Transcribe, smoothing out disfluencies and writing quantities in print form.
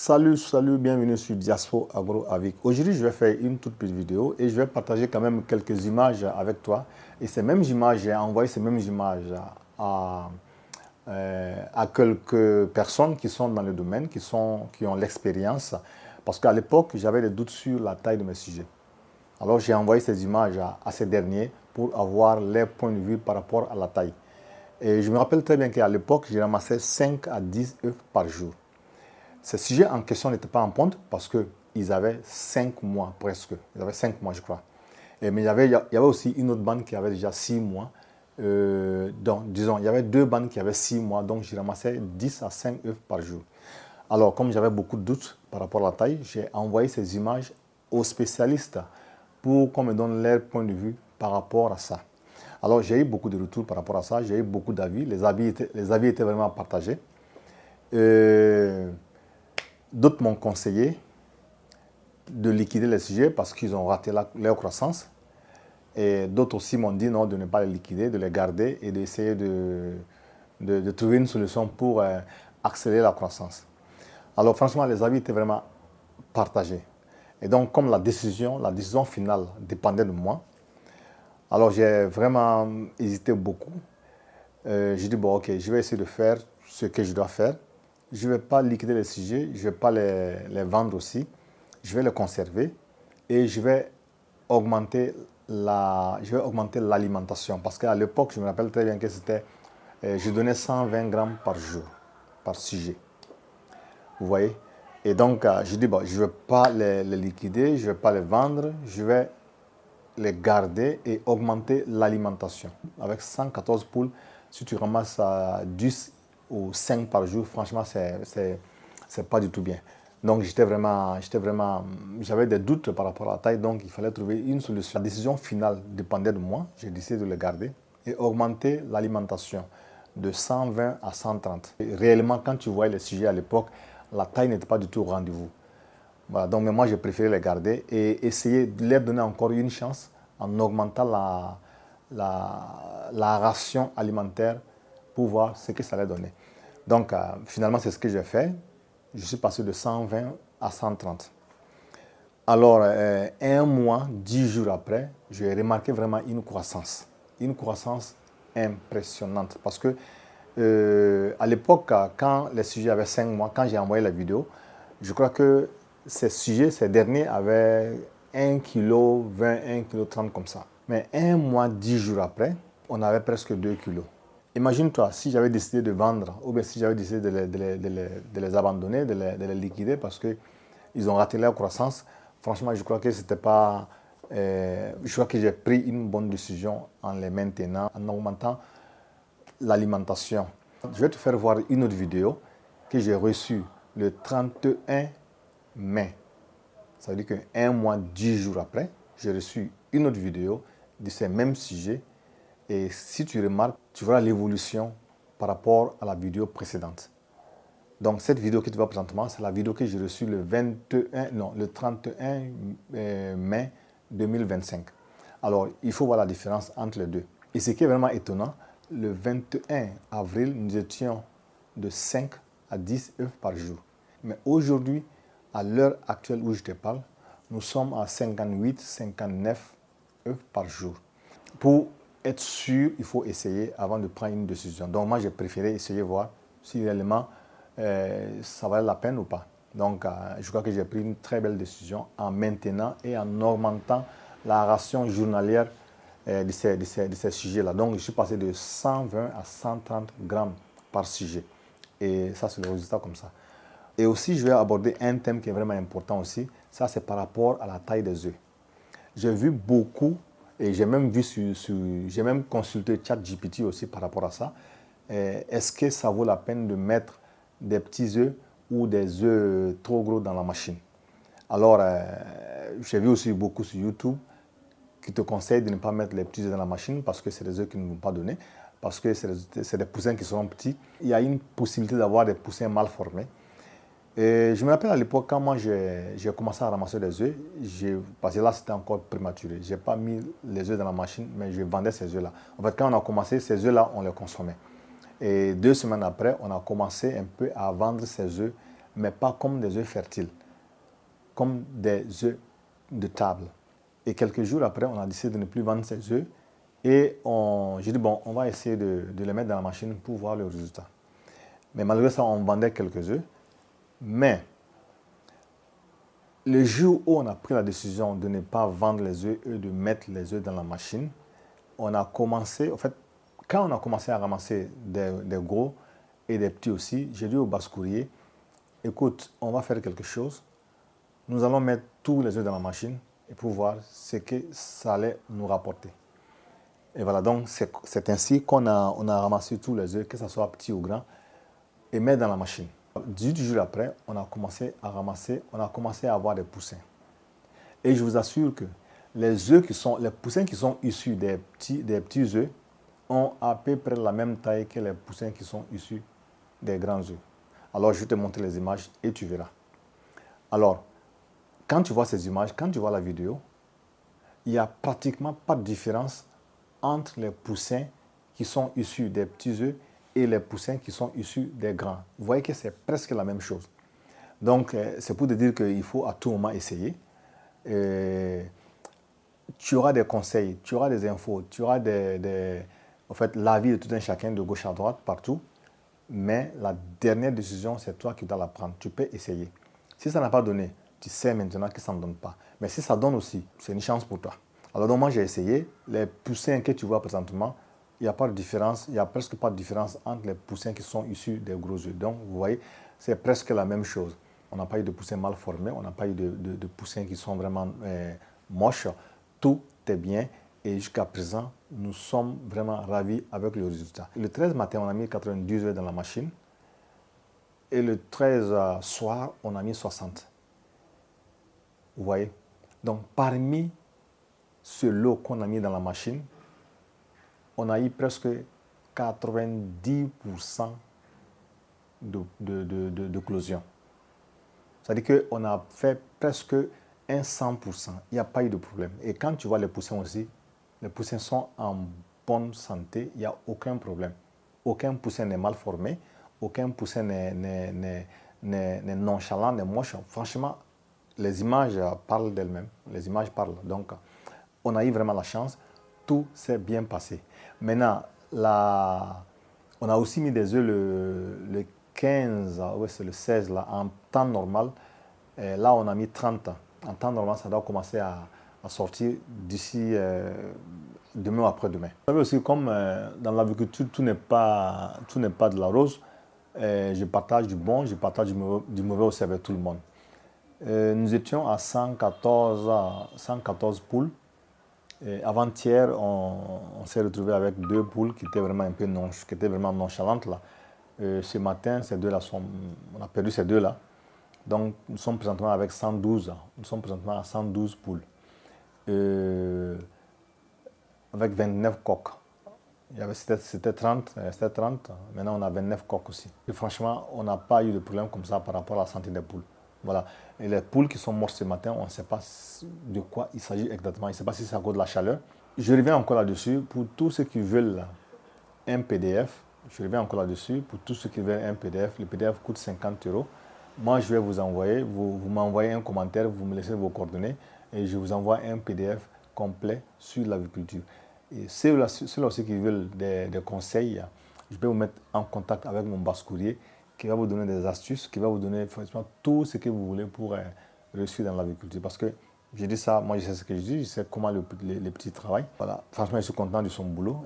Salut, bienvenue sur Diaspo Agro avec. Aujourd'hui, je vais faire une toute petite vidéo et je vais partager quand même quelques images avec toi. Et ces mêmes images, j'ai envoyé ces mêmes images à quelques personnes qui sont dans le domaine, qui ont l'expérience. Parce qu'à l'époque, j'avais des doutes sur la taille de mes sujets. Alors, j'ai envoyé ces images à ces derniers pour avoir leur point de vue par rapport à la taille. Et je me rappelle très bien qu'à l'époque, j'ai ramassé 5 à 10 œufs par jour. Ces sujets en question n'étaient pas en ponte parce qu'ils avaient 5 mois presque. Ils avaient 5 mois, je crois. Mais il y avait aussi une autre bande qui avait déjà 6 mois. Donc, disons, il y avait deux bandes qui avaient 6 mois. Donc, j'ai ramassé 10 à 5 œufs par jour. Alors, comme j'avais beaucoup de doutes par rapport à la taille, j'ai envoyé ces images aux spécialistes pour qu'on me donne leur point de vue par rapport à ça. Alors, j'ai eu beaucoup de retours par rapport à ça. J'ai eu beaucoup d'avis. Les avis étaient vraiment partagés. D'autres m'ont conseillé de liquider les sujets parce qu'ils ont raté leur croissance. Et d'autres aussi m'ont dit non, de ne pas les liquider, de les garder et d'essayer de trouver une solution pour accélérer la croissance. Alors franchement, les avis étaient vraiment partagés. Et donc, comme la décision finale dépendait de moi, alors j'ai vraiment hésité beaucoup. J'ai dit, bon, ok, je vais essayer de faire ce que je dois faire. Je ne vais pas liquider les sujets, je ne vais pas les vendre aussi. Je vais les conserver et je vais augmenter l'alimentation. Parce qu'à l'époque, je me rappelle très bien que je donnais 120 grammes par jour, par sujet. Vous voyez? Et donc, je dis, bon, je ne vais pas les liquider, je ne vais pas les vendre, je vais les garder et augmenter l'alimentation. Avec 114 poules, si tu ramasses 10 ou 5 par jour, franchement, c'est pas du tout bien. Donc, j'avais des doutes par rapport à la taille, donc il fallait trouver une solution. La décision finale dépendait de moi, j'ai décidé de les garder et augmenter l'alimentation de 120 à 130. Et réellement, quand tu voyais les sujets à l'époque, la taille n'était pas du tout au rendez-vous. Voilà, donc, mais moi, j'ai préféré les garder et essayer de leur donner encore une chance en augmentant la ration alimentaire pour voir ce que ça allait donner. Donc, finalement, c'est ce que j'ai fait. Je suis passé de 120 à 130. Alors, un mois, 10 jours après, j'ai remarqué vraiment une croissance impressionnante. Parce que à l'époque, quand les sujets avaient 5 mois, quand j'ai envoyé la vidéo, je crois que ces derniers avaient 1 kg 20, 1 kg 30 comme ça. Mais un mois, 10 jours après, on avait presque 2 kg. Imagine-toi, si j'avais décidé de vendre, ou bien si j'avais décidé de les abandonner, de les liquider parce qu'ils ont raté leur croissance, franchement, je crois que c'était pas... je crois que j'ai pris une bonne décision en les maintenant, en augmentant l'alimentation. Je vais te faire voir une autre vidéo que j'ai reçue le 31 mai. Ça veut dire qu'un mois, 10 jours après, j'ai reçu une autre vidéo de ces mêmes sujets. Et si tu remarques, tu verras l'évolution par rapport à la vidéo précédente. Donc, cette vidéo que tu vois présentement, c'est la vidéo que j'ai reçue le 31 mai 2025. Alors, il faut voir la différence entre les deux. Et ce qui est vraiment étonnant, le 21 avril, nous étions de 5 à 10 œufs par jour. Mais aujourd'hui, à l'heure actuelle où je te parle, nous sommes à 58, 59 œufs par jour. Pour être sûr, il faut essayer avant de prendre une décision. Donc moi, j'ai préféré essayer de voir si réellement ça valait la peine ou pas. Donc je crois que j'ai pris une très belle décision en maintenant et en augmentant la ration journalière de ces sujets-là. Donc je suis passé de 120 à 130 grammes par sujet. Et ça, c'est le résultat comme ça. Et aussi, je vais aborder un thème qui est vraiment important aussi. Ça, c'est par rapport à la taille des œufs. J'ai vu beaucoup, et j'ai même consulté ChatGPT aussi par rapport à ça. Est-ce que ça vaut la peine de mettre des petits œufs ou des œufs trop gros dans la machine? Alors, j'ai vu aussi beaucoup sur YouTube qui te conseillent de ne pas mettre les petits œufs dans la machine parce que c'est des œufs qui ne vont pas donner, parce que c'est des poussins qui seront petits. Il y a une possibilité d'avoir des poussins mal formés. Et je me rappelle à l'époque, quand moi j'ai commencé à ramasser des œufs, parce que là c'était encore prématuré. Je n'ai pas mis les œufs dans la machine, mais je vendais ces œufs-là. En fait, quand on a commencé, ces œufs-là, on les consommait. Et 2 semaines après, on a commencé un peu à vendre ces œufs mais pas comme des œufs fertiles, comme des œufs de table. Et quelques jours après, on a décidé de ne plus vendre ces œufs. Et j'ai dit, bon, on va essayer de les mettre dans la machine pour voir le résultat. Mais malgré ça, on vendait quelques œufs. Mais le jour où on a pris la décision de ne pas vendre les œufs et de mettre les œufs dans la machine, on a commencé, en fait, quand on a commencé à ramasser des gros et des petits aussi, j'ai dit au basse-courrier, écoute, on va faire quelque chose. Nous allons mettre tous les œufs dans la machine et pour voir ce que ça allait nous rapporter. Et voilà, donc c'est ainsi qu'on a ramassé tous les œufs, que ce soit petits ou grands, et mettre dans la machine. 18 jours après, on a commencé à ramasser, on a commencé à avoir des poussins. Et je vous assure que les poussins qui sont issus des petits œufs ont à peu près la même taille que les poussins qui sont issus des grands œufs. Alors, je vais te montrer les images et tu verras. Alors, quand tu vois ces images, quand tu vois la vidéo, il n'y a pratiquement pas de différence entre les poussins qui sont issus des petits œufs et les poussins qui sont issus des grands. Vous voyez que c'est presque la même chose. Donc, c'est pour te dire qu'il faut à tout moment essayer. Tu auras des conseils, tu auras des infos, tu auras en fait, l'avis de tout un chacun, de gauche à droite, partout. Mais la dernière décision, c'est toi qui dois la prendre. Tu peux essayer. Si ça n'a pas donné, tu sais maintenant que ça ne donne pas. Mais si ça donne aussi, c'est une chance pour toi. Alors donc moi j'ai essayé. Les poussins que tu vois présentement, il n'y a pas de différence, il n'y a presque pas de différence entre les poussins qui sont issus des gros œufs. Donc vous voyez, c'est presque la même chose. On n'a pas eu de poussins mal formés, on n'a pas eu de poussins qui sont vraiment moches. Tout est bien et jusqu'à présent, nous sommes vraiment ravis avec le résultat. Le 13 matin, on a mis 90 œufs dans la machine et le 13 soir, on a mis 60. Vous voyez? Donc parmi ce lot qu'on a mis dans la machine, on a eu presque 90% d'éclosion. C'est-à-dire qu'on a fait presque un 100%. Il n'y a pas eu de problème. Et quand tu vois les poussins aussi, les poussins sont en bonne santé, il n'y a aucun problème. Aucun poussin n'est mal formé, aucun poussin n'est nonchalant, n'est moche. Franchement, les images parlent d'elles-mêmes. Les images parlent. Donc, on a eu vraiment la chance. Tout s'est bien passé. Maintenant, on a aussi mis des œufs le 15, oui, c'est le 16, là, en temps normal. Et là, on a mis 30. En temps normal, ça doit commencer à sortir d'ici demain ou après-demain. Vous savez aussi, comme dans l'agriculture, tout n'est pas de la rose. Je partage du bon, je partage du mauvais aussi avec tout le monde. Nous étions à 114 poules. Avant-hier, on s'est retrouvé avec 2 poules qui étaient vraiment un peu nonchalantes là. Ce matin, ces deux-là on a perdu ces deux-là. Donc, nous sommes présentement avec 112. Nous sommes présentement à 112 poules. Avec 29 coques. C'était 30, maintenant on a 29 coques aussi. Et franchement, on n'a pas eu de problème comme ça par rapport à la santé des poules. Voilà. Et les poules qui sont mortes ce matin, on ne sait pas de quoi il s'agit exactement. Il ne sait pas si c'est à cause de la chaleur. Je reviens encore là-dessus. Pour tous ceux qui veulent un PDF, le PDF coûte 50 €. Moi, je vais vous envoyer, vous m'envoyez un commentaire, vous me laissez vos coordonnées et je vous envoie un PDF complet sur l'agriculture. Et ceux-là aussi qui veulent des conseils, je vais vous mettre en contact avec mon basse-courrier qui va vous donner des astuces, qui va vous donner tout ce que vous voulez pour réussir dans l'agriculture. Parce que je dis ça, moi je sais ce que je dis, je sais comment les petits travaillent. Voilà, franchement, je suis content de son boulot.